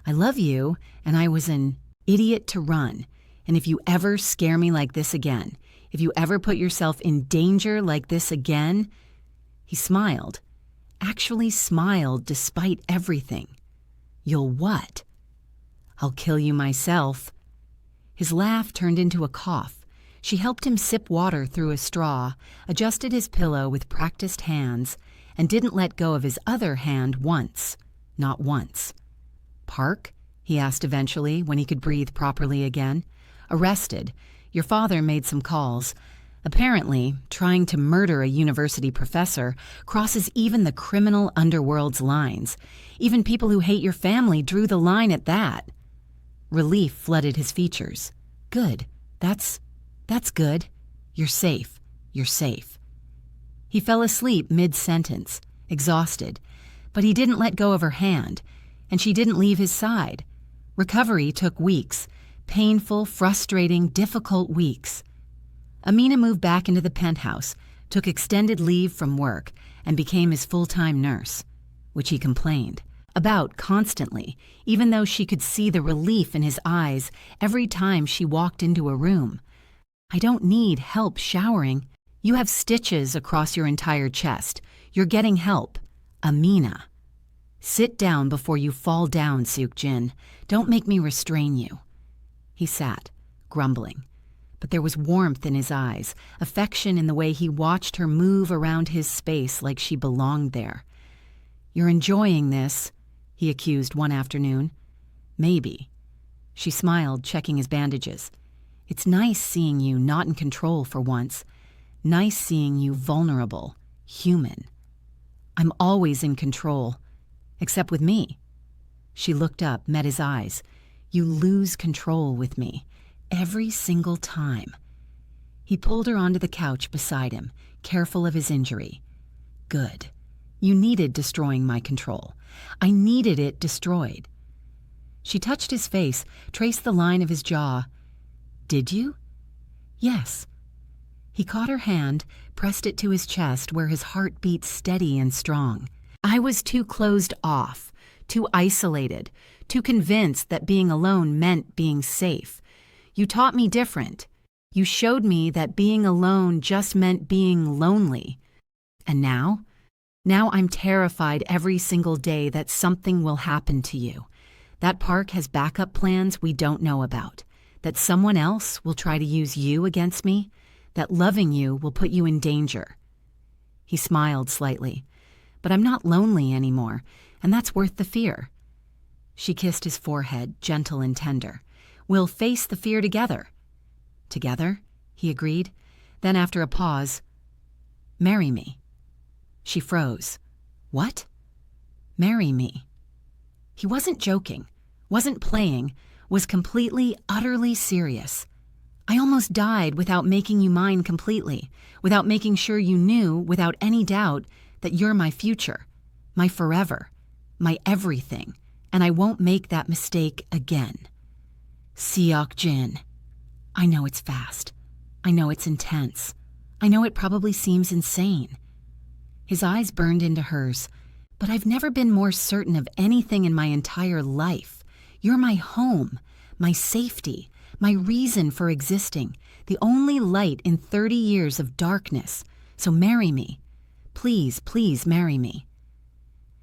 I love you, and I was an idiot to run. And if you ever scare me like this again, if you ever put yourself in danger like this again... He smiled. Actually smiled despite everything. You'll what? I'll kill you myself. His laugh turned into a cough. She helped him sip water through a straw, adjusted his pillow with practiced hands, and didn't let go of his other hand once. Not once. Park? He asked eventually, when he could breathe properly again. Arrested. Your father made some calls. Apparently, trying to murder a university professor crosses even the criminal underworld's lines. Even people who hate your family drew the line at that. Relief flooded his features. Good. That's good. You're safe. You're safe. He fell asleep mid-sentence, exhausted, but he didn't let go of her hand, and she didn't leave his side. Recovery took weeks, painful, frustrating, difficult weeks. Amina moved back into the penthouse, took extended leave from work, and became his full-time nurse, which he complained about constantly, even though she could see the relief in his eyes every time she walked into a room. I don't need help showering. You have stitches across your entire chest. You're getting help. Amina. Sit down before you fall down, Seok Jin. Don't make me restrain you. He sat, grumbling. but there was warmth in his eyes, affection in the way he watched her move around his space like she belonged there. "You're enjoying this," he accused one afternoon. "Maybe." She smiled, checking his bandages. "It's nice seeing you not in control for once. Nice seeing you vulnerable, human." "I'm always in control, except with me." She looked up, met his eyes. "You lose control with me, every single time." He pulled her onto the couch beside him, careful of his injury. "Good. You needed destroying my control. I needed it destroyed." She touched his face, traced the line of his jaw. "Did you?" "Yes." He caught her hand, pressed it to his chest where his heart beat steady and strong. "I was too closed off, too isolated, too convinced that being alone meant being safe. You taught me different. You showed me that being alone just meant being lonely. And now I'm terrified every single day that something will happen to you. That park has backup plans we don't know about. That someone else will try to use you against me. That loving you will put you in danger." He smiled slightly. "But I'm not lonely anymore, and that's worth the fear." She kissed his forehead, gentle and tender. "We'll face the fear together." "Together?" he agreed. Then after a pause, "Marry me." She froze. "What?" "Marry me." He wasn't joking, wasn't playing, was completely, utterly serious. "I almost died without making you mine completely, without making sure you knew, without any doubt, that you're my future, my forever, my everything, and I won't make that mistake again." "Siok Jin." "I know it's fast. I know it's intense. I know it probably seems insane." His eyes burned into hers. "But I've never been more certain of anything in my entire life. You're my home, my safety, my reason for existing, the only light in 30 years of darkness. So marry me. Please, please marry me."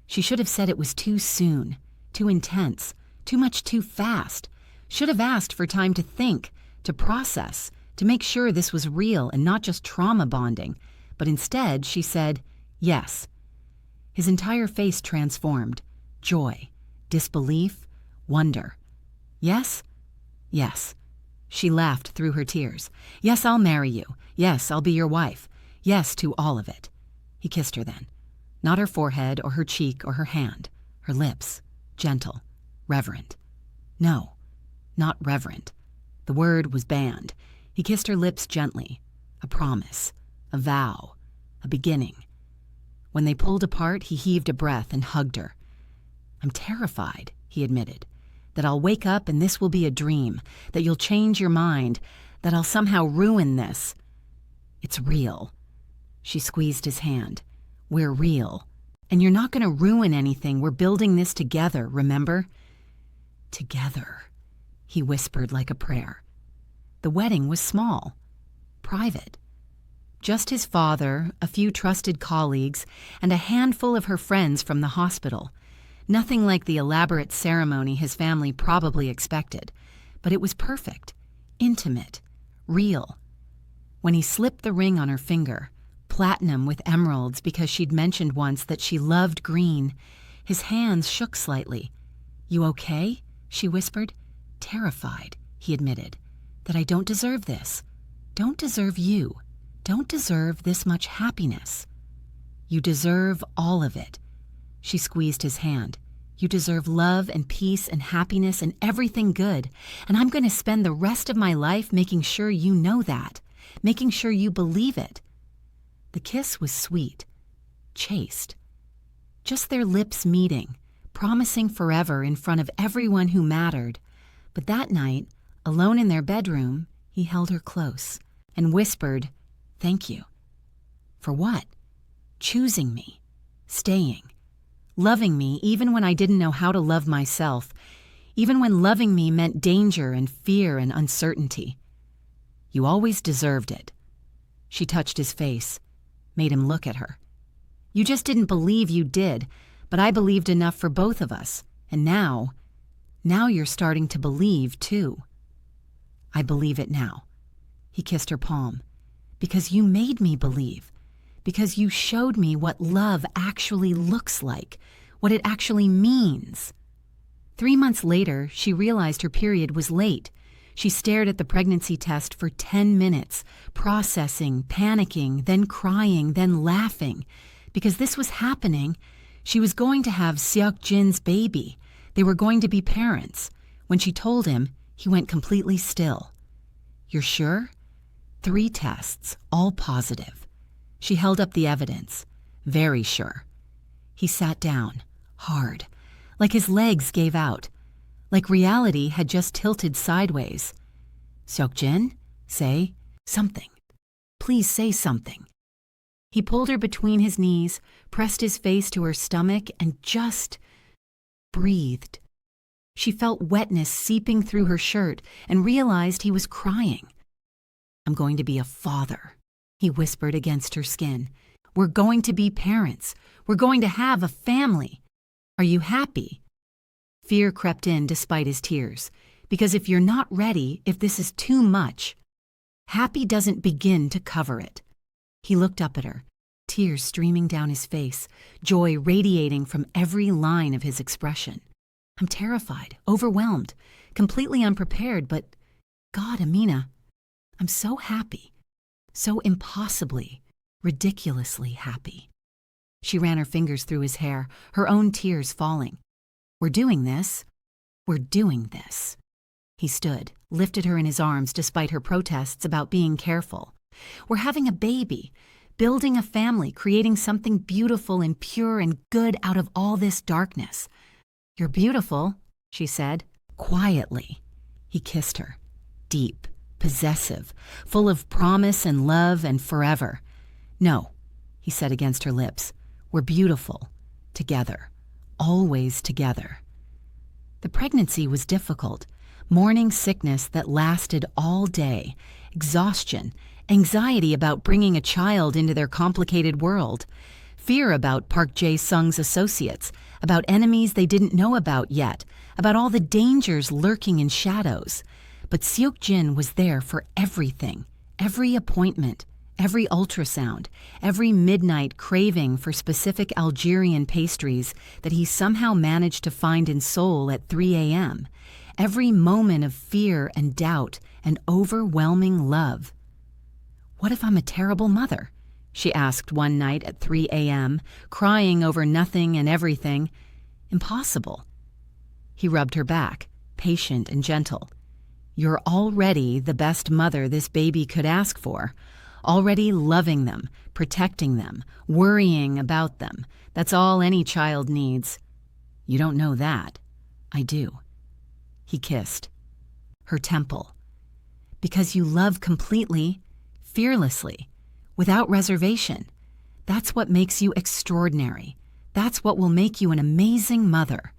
She should have said it was too soon, too intense, too much too fast. Should have asked for time to think, to process, to make sure this was real and not just trauma bonding. But instead, she said, "Yes." His entire face transformed. Joy, disbelief, wonder. "Yes? Yes." She laughed through her tears. "Yes, I'll marry you. Yes, I'll be your wife. Yes to all of it." He kissed her then. Not her forehead or her cheek or her hand. Her lips. Gentle. Reverent. No, not reverent. The word was banned. He kissed her lips gently. A promise. A vow. A beginning. When they pulled apart, he heaved a breath and hugged her. "I'm terrified," he admitted, "that I'll wake up and this will be a dream, that you'll change your mind, that I'll somehow ruin this." "It's real." She squeezed his hand. "We're real. And you're not going to ruin anything. We're building this together, remember?" "Together," he whispered like a prayer. The wedding was small, private. Just his father, a few trusted colleagues, and a handful of her friends from the hospital. Nothing like the elaborate ceremony his family probably expected, but it was perfect, intimate, real. When he slipped the ring on her finger, platinum with emeralds because she'd mentioned once that she loved green, his hands shook slightly. "You okay?" she whispered. "Terrified," he admitted, "that I don't deserve this. Don't deserve you. Don't deserve this much happiness." "You deserve all of it." She squeezed his hand. "You deserve love and peace and happiness and everything good, and I'm going to spend the rest of my life making sure you know that, making sure you believe it." The kiss was sweet, chaste. Just their lips meeting, promising forever in front of everyone who mattered. But that night, alone in their bedroom, he held her close and whispered, "Thank you." For what? Choosing me, staying, loving me even when I didn't know how to love myself, even when loving me meant danger and fear and uncertainty. "You always deserved it." She touched his face, made him look at her. "You just didn't believe you did, but I believed enough for both of us, and now you're starting to believe too." "I believe it now." He kissed her palm. Because you made me believe. Because you showed me what love actually looks like, what it actually means. 3 months later, she realized her period was late. She stared at the pregnancy test for 10 minutes, processing, panicking, then crying, then laughing. Because this was happening, she was going to have Seok Jin's baby. They were going to be parents. When she told him, he went completely still. You're sure? 3 tests, all positive. She held up the evidence. Very sure. He sat down, hard, like his legs gave out, like reality had just tilted sideways. Seok-jin, say something. Please say something. He pulled her between his knees, pressed his face to her stomach, and just breathed. She felt wetness seeping through her shirt and realized he was crying. I'm going to be a father, he whispered against her skin. We're going to be parents. We're going to have a family. Are you happy? Fear crept in despite his tears, because if you're not ready, if this is too much, happy doesn't begin to cover it. He looked up at her, tears streaming down his face, joy radiating from every line of his expression. I'm terrified, overwhelmed, completely unprepared, but God, Amina, I'm so happy, so impossibly, ridiculously happy. She ran her fingers through his hair, her own tears falling. We're doing this. We're doing this. He stood, lifted her in his arms despite her protests about being careful. We're having a baby, building a family, creating something beautiful and pure and good out of all this darkness. You're beautiful, she said, quietly. He kissed her, deep, possessive, full of promise and love and forever. No, he said against her lips, we're beautiful, together, always together. The pregnancy was difficult, morning sickness that lasted all day, exhaustion, anxiety about bringing a child into their complicated world, fear about Park Jae-sung's associates, about enemies they didn't know about yet, about all the dangers lurking in shadows. But Seok-jin was there for everything, every appointment, every ultrasound, every midnight craving for specific Algerian pastries that he somehow managed to find in Seoul at 3 a.m., every moment of fear and doubt and overwhelming love. What if I'm a terrible mother? She asked one night at 3 a.m., crying over nothing and everything. Impossible. He rubbed her back, patient and gentle. You're already the best mother this baby could ask for. Already loving them, protecting them, worrying about them. That's all any child needs. You don't know that. I do. He kissed her temple. Because you love completely, fearlessly, without reservation. That's what makes you extraordinary. That's what will make you an amazing mother.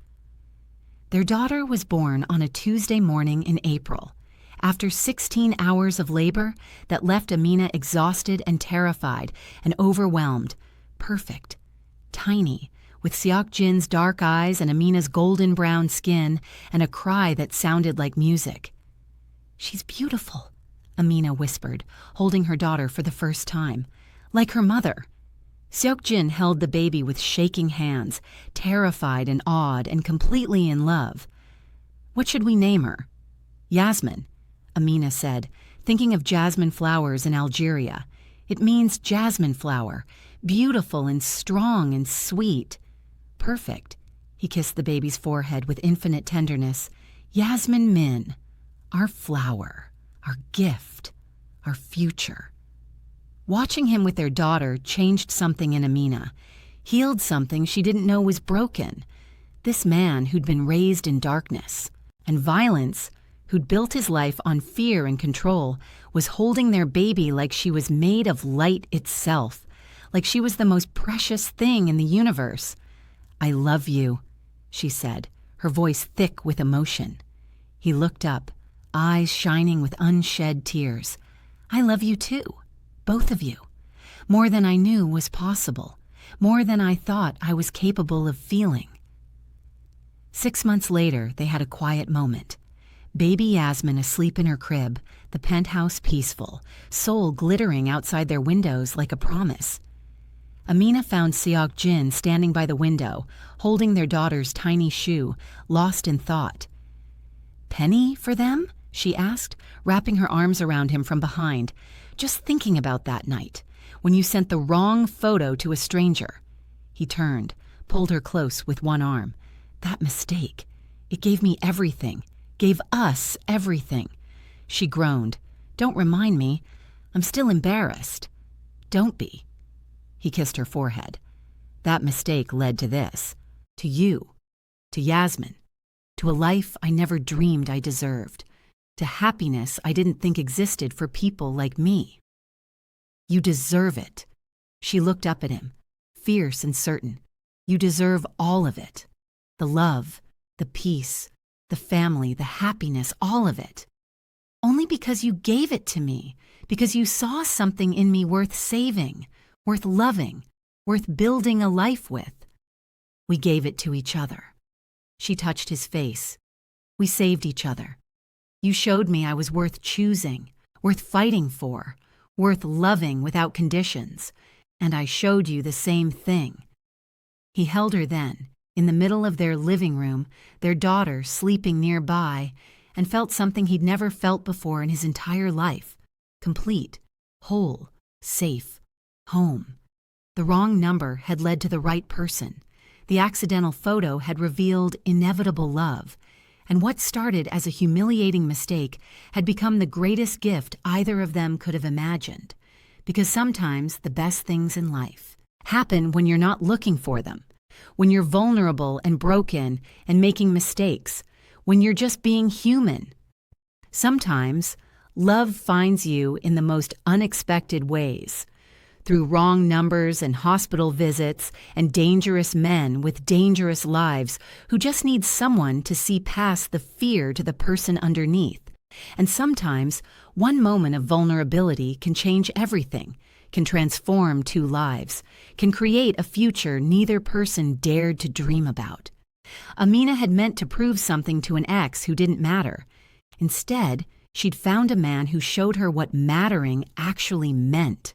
Their daughter was born on a Tuesday morning in April, after 16 hours of labor that left Amina exhausted and terrified and overwhelmed, perfect, tiny, with Seok-jin's dark eyes and Amina's golden brown skin and a cry that sounded like music. She's beautiful, Amina whispered, holding her daughter for the first time, like her mother. Seok-jin held the baby with shaking hands, terrified and awed and completely in love. What should we name her? Yasmin, Amina said, thinking of jasmine flowers in Algeria. It means jasmine flower, beautiful and strong and sweet. Perfect. He kissed the baby's forehead with infinite tenderness. Yasmin Min, our flower, our gift, our future. Watching him with their daughter changed something in Amina, healed something she didn't know was broken. This man who'd been raised in darkness and violence, who'd built his life on fear and control, was holding their baby like she was made of light itself, like she was the most precious thing in the universe. I love you, she said, her voice thick with emotion. He looked up, eyes shining with unshed tears. I love you too, both of you, more than I knew was possible, more than I thought I was capable of feeling. 6 months later, they had a quiet moment. Baby Yasmin asleep in her crib, the penthouse peaceful, soul glittering outside their windows like a promise. Amina found Seok Jin standing by the window, holding their daughter's tiny shoe, lost in thought. "Penny for them?" she asked, wrapping her arms around him from behind. "Just thinking about that night, when you sent the wrong photo to a stranger." He turned, pulled her close with one arm. "That mistake. It gave me everything. Gave us everything." She groaned. "Don't remind me. I'm still embarrassed." "Don't be." He kissed her forehead. "That mistake led to this. To you. To Yasmin. To a life I never dreamed I deserved. To happiness I didn't think existed for people like me. You deserve it." She looked up at him, fierce and certain. "You deserve all of it. The love, the peace, the family, the happiness, all of it. Only because you gave it to me, because you saw something in me worth saving, worth loving, worth building a life with. We gave it to each other." She touched his face. "We saved each other. You showed me I was worth choosing, worth fighting for, worth loving without conditions, and I showed you the same thing." He held her then, in the middle of their living room, their daughter sleeping nearby, and felt something he'd never felt before in his entire life. Complete, whole, safe, home. The wrong number had led to the right person. The accidental photo had revealed inevitable love, and what started as a humiliating mistake had become the greatest gift either of them could have imagined. Because sometimes the best things in life happen when you're not looking for them, when you're vulnerable and broken and making mistakes, when you're just being human. Sometimes love finds you in the most unexpected ways. Through wrong numbers and hospital visits and dangerous men with dangerous lives who just need someone to see past the fear to the person underneath. And sometimes one moment of vulnerability can change everything, can transform two lives, can create a future neither person dared to dream about. Amina had meant to prove something to an ex who didn't matter. Instead, she'd found a man who showed her what mattering actually meant.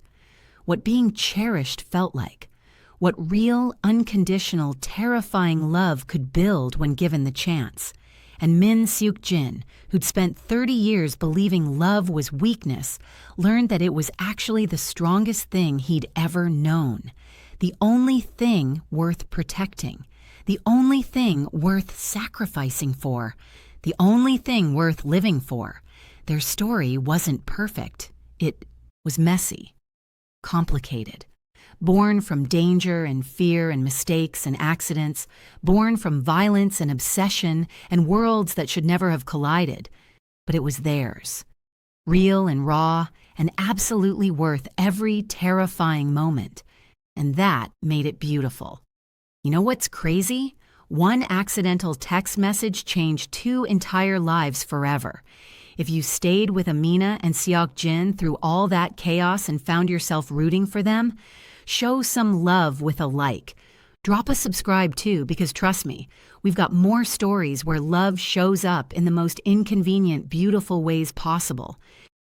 What being cherished felt like, what real, unconditional, terrifying love could build when given the chance. And Min Seok Jin, who'd spent 30 years believing love was weakness, learned that it was actually the strongest thing he'd ever known. The only thing worth protecting. The only thing worth sacrificing for. The only thing worth living for. Their story wasn't perfect. It was messy. Complicated. Born from danger and fear and mistakes and accidents, born from violence and obsession and worlds that should never have collided. But it was theirs. Real and raw and absolutely worth every terrifying moment. And that made it beautiful. You know what's crazy? One accidental text message changed two entire lives forever. If you stayed with Amina and Seok Jin through all that chaos and found yourself rooting for them, show some love with a like. Drop a subscribe too, because trust me, we've got more stories where love shows up in the most inconvenient, beautiful ways possible.